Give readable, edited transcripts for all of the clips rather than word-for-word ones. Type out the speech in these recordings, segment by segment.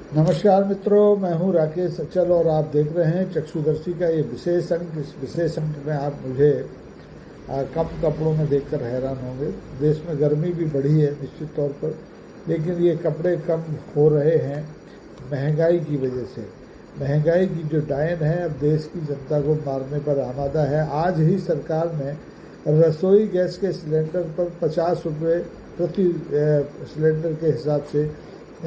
नमस्कार मित्रों, मैं हूं राकेश अचल और आप देख रहे हैं चक्षुदर्शी का ये विशेष अंक। इस विशेष अंक में आप मुझे कम कपड़ों में देखकर हैरान होंगे। देश में गर्मी भी बढ़ी है निश्चित तौर पर, लेकिन ये कपड़े कम हो रहे हैं महंगाई की वजह से। महंगाई की जो डायन है अब देश की जनता को मारने पर आमादा है। आज ही सरकार ने रसोई गैस के सिलेंडर पर 50 रुपये प्रति सिलेंडर के हिसाब से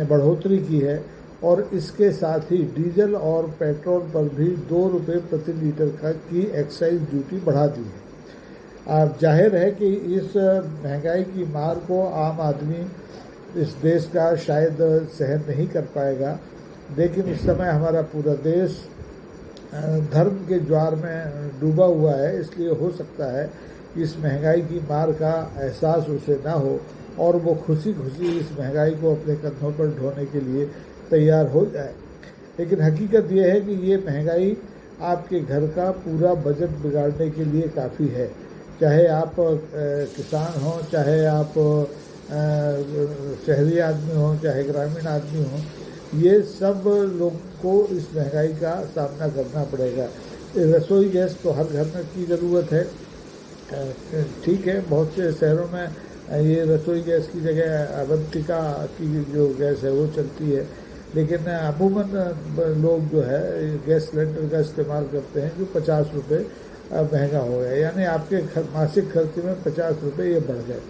बढ़ोतरी की है और इसके साथ ही डीजल और पेट्रोल पर भी 2 रुपये प्रति लीटर की एक्साइज ड्यूटी बढ़ा दी है। अब जाहिर है कि इस महंगाई की मार को आम आदमी इस देश का शायद सहन नहीं कर पाएगा, लेकिन इस समय हमारा पूरा देश धर्म के ज्वार में डूबा हुआ है। इसलिए हो सकता है कि इस महंगाई की मार का एहसास उसे ना हो और वो खुशी खुशी इस महंगाई को अपने कंधों पर ढोने के लिए तैयार हो जाए। लेकिन हकीकत ये है कि ये महंगाई आपके घर का पूरा बजट बिगाड़ने के लिए काफ़ी है। चाहे आप किसान हों, चाहे आप शहरी आदमी हों, चाहे ग्रामीण आदमी हों, ये सब लोगों को इस महंगाई का सामना करना पड़ेगा। रसोई गैस तो हर घर में की ज़रूरत है, ठीक है। बहुत से शहरों में ये रसोई गैस की जगह अवंतिका की जो गैस है वो चलती है, लेकिन अमूमन लोग जो है गैस सिलेंडर का इस्तेमाल करते हैं जो 50 रुपये महंगा हो गया। यानी आपके मासिक खर्च में 50 रुपये ये बढ़ गए।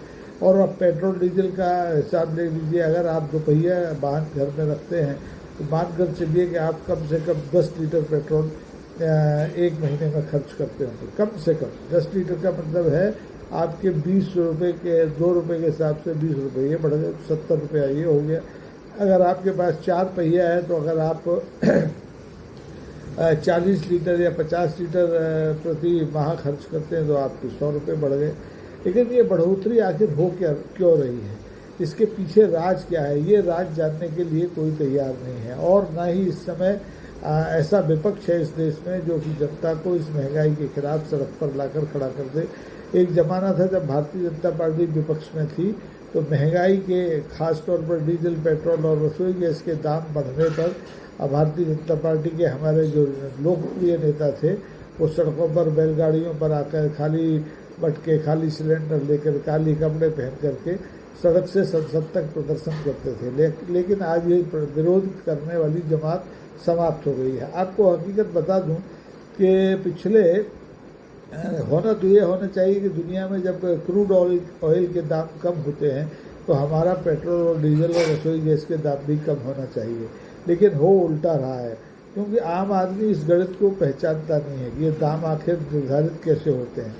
और अब पेट्रोल डीजल का हिसाब ले लीजिए। अगर आप दोपहिया वाहन घर में रखते हैं तो मान कर चलिए कि आप कम से कम 10 लीटर पेट्रोल एक महीने में खर्च करते होंगे। कम से कम 10 लीटर का मतलब है आपके 20 रुपये के 2 रुपये के हिसाब से 20 रुपये ये बढ़ गए, 70 रुपया ये हो गया। अगर आपके पास 4 पहिया है तो अगर आप 40 लीटर या 50 लीटर प्रति माह खर्च करते हैं तो आपके 100 रुपये बढ़ गए। लेकिन ये बढ़ोतरी आखिर हो क्यों रही है, इसके पीछे राज क्या है, ये राज जानने के लिए कोई तैयार नहीं है। और ना ही इस समय ऐसा विपक्ष है इस देश में जो कि जनता को इस महंगाई के खिलाफ सड़क पर लाकर खड़ा कर दे। एक ज़माना था जब भारतीय जनता पार्टी विपक्ष में थी तो महंगाई के खास तौर पर डीजल, पेट्रोल और रसोई गैस के दाम बढ़ने पर भारतीय जनता पार्टी के हमारे जो लोकप्रिय नेता थे वो सड़कों पर बैलगाड़ियों पर आकर खाली मटके, खाली सिलेंडर लेकर, काली कपड़े पहन करके सड़क से संसद तक प्रदर्शन करते थे। लेकिन आज ये विरोध करने वाली जमात समाप्त हो गई है। आपको हकीकत बता दूं कि पिछले होना तो ये होना चाहिए कि दुनिया में जब क्रूड ऑयल के दाम कम होते हैं तो हमारा पेट्रोल और डीजल और रसोई गैस के दाम भी कम होना चाहिए, लेकिन हो उल्टा रहा है। क्योंकि आम आदमी इस गणित को पहचानता नहीं है कि ये दाम आखिर निर्धारित कैसे होते हैं।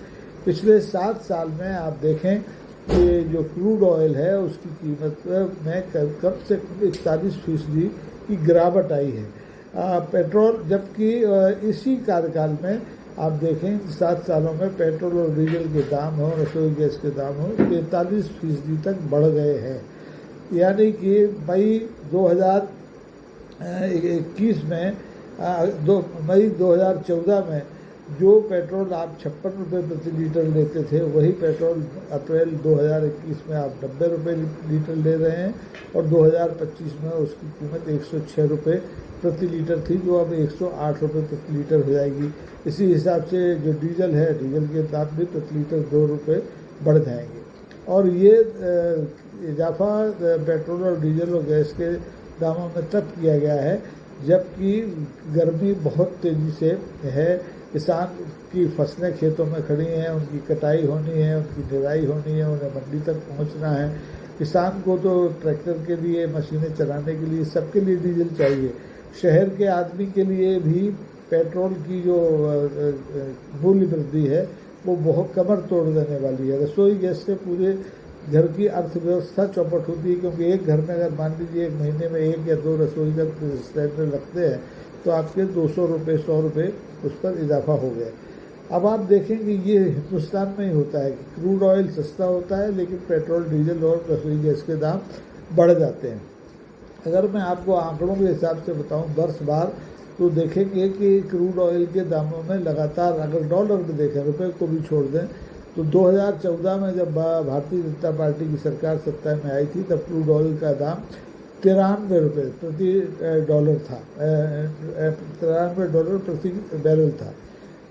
पिछले 7 साल में आप देखें कि जो क्रूड ऑयल है उसकी कीमत में कम से कम 41% की गिरावट आई है। पेट्रोल, जबकि इसी कार्यकाल में आप देखें 7 सालों में पेट्रोल और डीजल के दाम हो, रसोई गैस के दाम हो 43% तक बढ़ गए हैं। यानी कि मई 2021 में मई 2014 में जो पेट्रोल आप 56 रुपये प्रति लीटर लेते थे वही पेट्रोल अप्रैल 2021 में आप 90 रुपये लीटर ले रहे हैं और 2025 में उसकी कीमत 106 रुपये प्रति लीटर थी जो अब 108 रुपये प्रति लीटर हो जाएगी। इसी हिसाब से जो डीजल है, डीजल के दाम भी प्रति लीटर 2 रुपये बढ़ जाएंगे। और ये इजाफा पेट्रोल और डीजल और गैस के दामों में तब किया गया है जबकि गर्मी बहुत तेज़ी से है। किसान की फसलें खेतों में खड़ी हैं, उनकी कटाई होनी है, उनकी निराई होनी है, उन्हें मंडी तक पहुंचना है। किसान को तो ट्रैक्टर के लिए, मशीनें चलाने के लिए, सबके लिए डीजल चाहिए। शहर के आदमी के लिए भी पेट्रोल की जो मूल्य वृद्धि है वो बहुत कमर तोड़ देने वाली है। रसोई गैस से पूरे घर की अर्थव्यवस्था चौपट होती है, क्योंकि एक घर में अगर मान लीजिए एक महीने में 1 या 2 रसोई गैस सिलेंडर रखते हैं तो आपके 200 रुपये, 100 रुपये उस पर इजाफा हो गया। अब आप देखेंगे ये हिंदुस्तान में ही होता है कि क्रूड ऑयल सस्ता होता है लेकिन पेट्रोल, डीजल और रसोई गैस के दाम बढ़ जाते हैं। अगर मैं आपको आंकड़ों के हिसाब से बताऊं वर्ष भर तो देखेंगे कि क्रूड ऑयल के दामों में लगातार, अगर डॉलर में देखें, रुपये को भी छोड़ दें, तो 2014 में जब भारतीय जनता पार्टी की सरकार सत्ता में आई थी तब क्रूड ऑयल का दाम ₹93 प्रति डॉलर था, $93 प्रति बैरल था।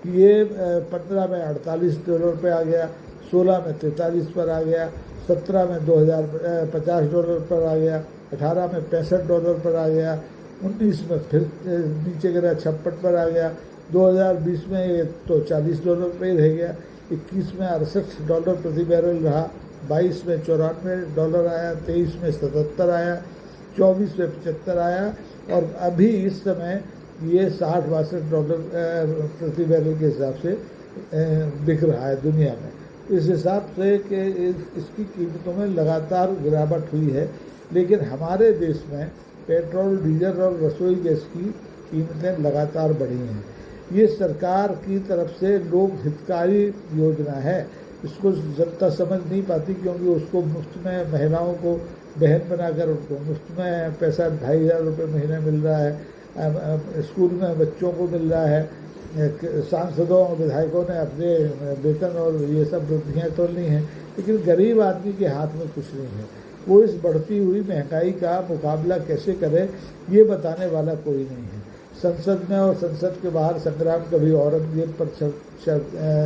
ये 15 में $48 पे आ गया, 16 में 43 पर आ गया, 17 में $2050 पर आ गया, 18 में $65 पर आ गया, 19 में फिर नीचे गिरा 56 पर आ गया, 2020 में ये तो $40 पे ही रह गया, 21 में $68 प्रति बैरल रहा, 22 में $94 आया, 23 में 77 आया, 24 में 75 आया, और अभी इस समय ये $60-62 प्रति बैरल के हिसाब से बिक रहा है दुनिया में। इस हिसाब से कि इसकी कीमतों में लगातार गिरावट हुई है, लेकिन हमारे देश में पेट्रोल, डीजल और रसोई गैस की कीमतें लगातार बढ़ी हैं। ये सरकार की तरफ से लोक हितकारी योजना है, इसको जनता समझ नहीं पाती, क्योंकि उसको मुफ्त में महिलाओं को बहन बनाकर उनको मुफ्त में पैसा ₹2500 महीने मिल रहा है, स्कूल में बच्चों को मिल रहा है, सांसदों और विधायकों ने अपने वेतन और ये सब वृद्धियाँ तो ली हैं, लेकिन गरीब आदमी के हाथ में कुछ नहीं है। वो इस बढ़ती हुई महंगाई का मुकाबला कैसे करे, ये बताने वाला कोई नहीं है। संसद में और संसद के बाहर संग्राम कभी औरंगजेब पर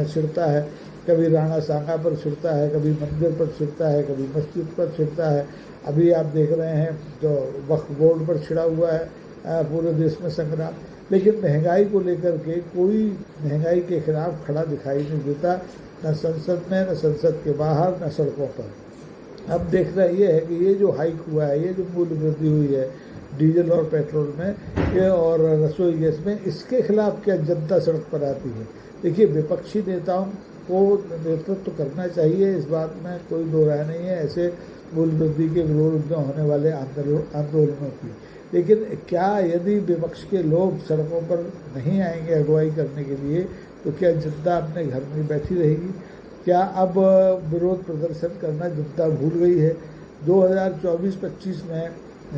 छिड़ता है, कभी राणा सांगा पर छिड़ता है, कभी मंदिर पर छिड़ता है, कभी मस्जिद पर छिड़ता है। अभी आप देख रहे हैं तो वक्फ बोर्ड पर छिड़ा हुआ है पूरे देश में संग्राम। लेकिन महंगाई को लेकर के कोई महंगाई के खिलाफ खड़ा दिखाई नहीं देता, न संसद में, न संसद के बाहर, न सड़कों पर। अब देखना ये है कि ये जो हाइक हुआ है, ये जो मूल्य वृद्धि हुई है डीजल और पेट्रोल में ये और रसोई गैस में, इसके खिलाफ क्या जनता सड़क पर आती है? देखिए, विपक्षी नेताओं को नेतृत्व करना चाहिए, इस बात में कोई दो राय नहीं है, ऐसे मूल्य वृद्धि के विरोध में होने वाले आंदोलनों की। लेकिन क्या यदि विपक्ष के लोग सड़कों पर नहीं आएंगे अगुवाई करने के लिए, तो क्या जनता अपने घर में बैठी रहेगी? क्या अब विरोध प्रदर्शन करना जनता भूल गई है? 2024-25 में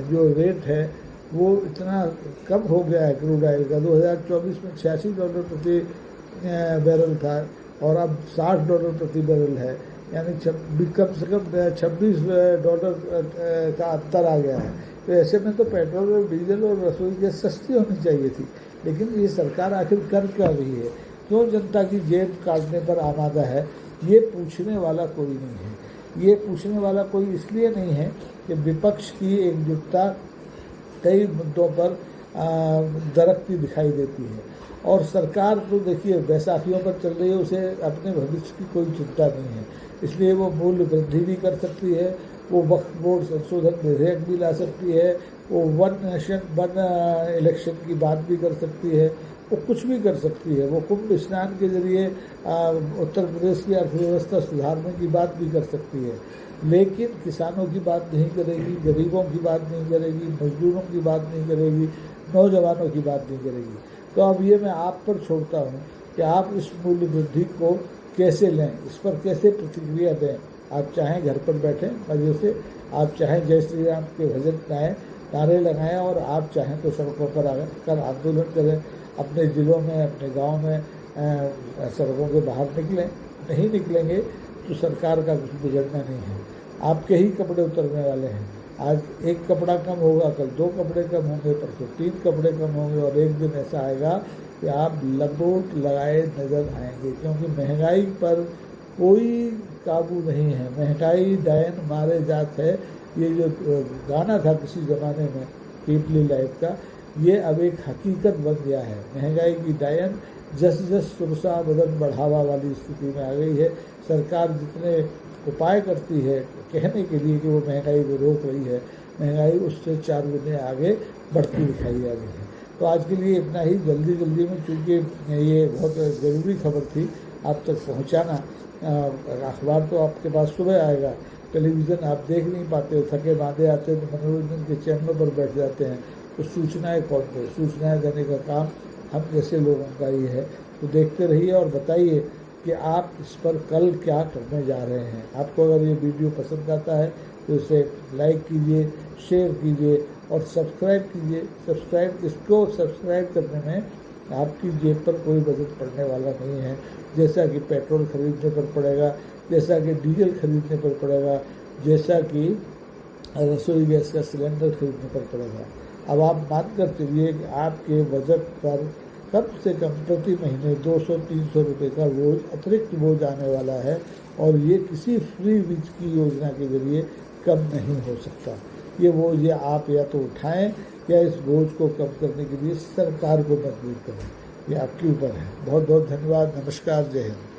जो रेट है वो इतना कम हो गया है क्रूड ऑयल का। 2024 में $86 प्रति बैरल था और अब $60 प्रति बैरल है, यानी कम से कम $26 का अंतर आ गया है। तो ऐसे में तो पेट्रोल और डीजल और रसोई गैस सस्ती होनी चाहिए थी, लेकिन ये सरकार आखिर कर क्या रही है? क्यों जनता की जेब काटने पर आमादा है? ये पूछने वाला कोई नहीं है। ये पूछने वाला कोई इसलिए नहीं है कि विपक्ष की एकजुटता कई मुद्दों पर दरकती दिखाई देती है, और सरकार तो देखिए बैसाखियों पर चल रही है, उसे अपने भविष्य की कोई चिंता नहीं है, इसलिए वो मूल्य वृद्धि भी कर सकती है, वो वक्फ बोर्ड संशोधन विधेयक भी ला सकती है, वो वन नेशन वन इलेक्शन की बात भी कर सकती है, वो कुछ भी कर सकती है, वो कुंभ स्नान के जरिए उत्तर प्रदेश की अर्थव्यवस्था सुधारने की बात भी कर सकती है, लेकिन किसानों की बात नहीं करेगी, गरीबों की बात नहीं करेगी, मजदूरों की बात नहीं करेगी, नौजवानों की बात नहीं करेगी। तो अब ये मैं आप पर छोड़ता हूँ कि आप इस मूल्य वृद्धि को कैसे लें, इस पर कैसे प्रतिक्रिया दें। आप चाहें घर पर बैठें मजे से, आप चाहें जय श्री राम के भजन गाएं, नारे लगाएं, और आप चाहें तो सड़कों पर आकर आंदोलन करें, अपने ज़िलों में, अपने गांव में सड़कों के बाहर निकलें। नहीं निकलेंगे तो सरकार का कुछ बिगड़ना नहीं है, आपके ही कपड़े उतरने वाले हैं। आज एक कपड़ा कम होगा, कल 2 कपड़े कम होंगे, परसों 3 कपड़े कम होंगे, और एक दिन ऐसा आएगा कि आप लंगोट लगाए नज़र आएंगे, क्योंकि महंगाई पर कोई काबू नहीं है। महंगाई डायन मारे जात है, ये जो गाना था किसी ज़माने में पीपली लाइफ का, ये अब एक हकीकत बन गया है। महंगाई की डायन जस जस सुरसा बदन बढ़ावा वाली स्थिति में आ गई है। सरकार जितने उपाय करती है कहने के लिए कि वो महंगाई को रोक रही है, महंगाई उससे 4 गुने आगे बढ़ती दिखाई आ रही है। तो आज के लिए इतना ही, जल्दी में, क्योंकि ये बहुत ज़रूरी खबर थी आप तक पहुंचाना। अखबार तो आपके पास सुबह आएगा, टेलीविज़न आप देख नहीं पाते, थके बांधे आते हैं तो मनोरंजन के चैनलों पर बैठ जाते हैं, तो सूचनाएं कौन दे? सूचनाएं देने का काम हम जैसे लोगों का ही है। तो देखते रहिए और बताइए कि आप इस पर कल क्या करने जा रहे हैं। आपको अगर ये वीडियो पसंद आता है तो इसे लाइक कीजिए, शेयर कीजिए और सब्सक्राइब कीजिए। इसको सब्सक्राइब करने में आपकी जेब पर कोई बजट पड़ने वाला नहीं है, जैसा कि पेट्रोल खरीदने पर पड़ेगा, जैसा कि डीजल खरीदने पर पड़ेगा, जैसा कि रसोई गैस का सिलेंडर खरीदने पर पड़ेगा। अब आप मान कर चलिए कि आपके बजट पर कम से कम प्रति महीने 200-300 रुपये का बोझ, अतिरिक्त बोझ आने वाला है, और ये किसी फ्री बीज की योजना के जरिए कम नहीं हो सकता। ये बोझ ये आप या तो उठाएं या इस बोझ को कम करने के लिए सरकार को मजबूर करें, ये आपके ऊपर है। बहुत बहुत धन्यवाद। नमस्कार। जय हिंद।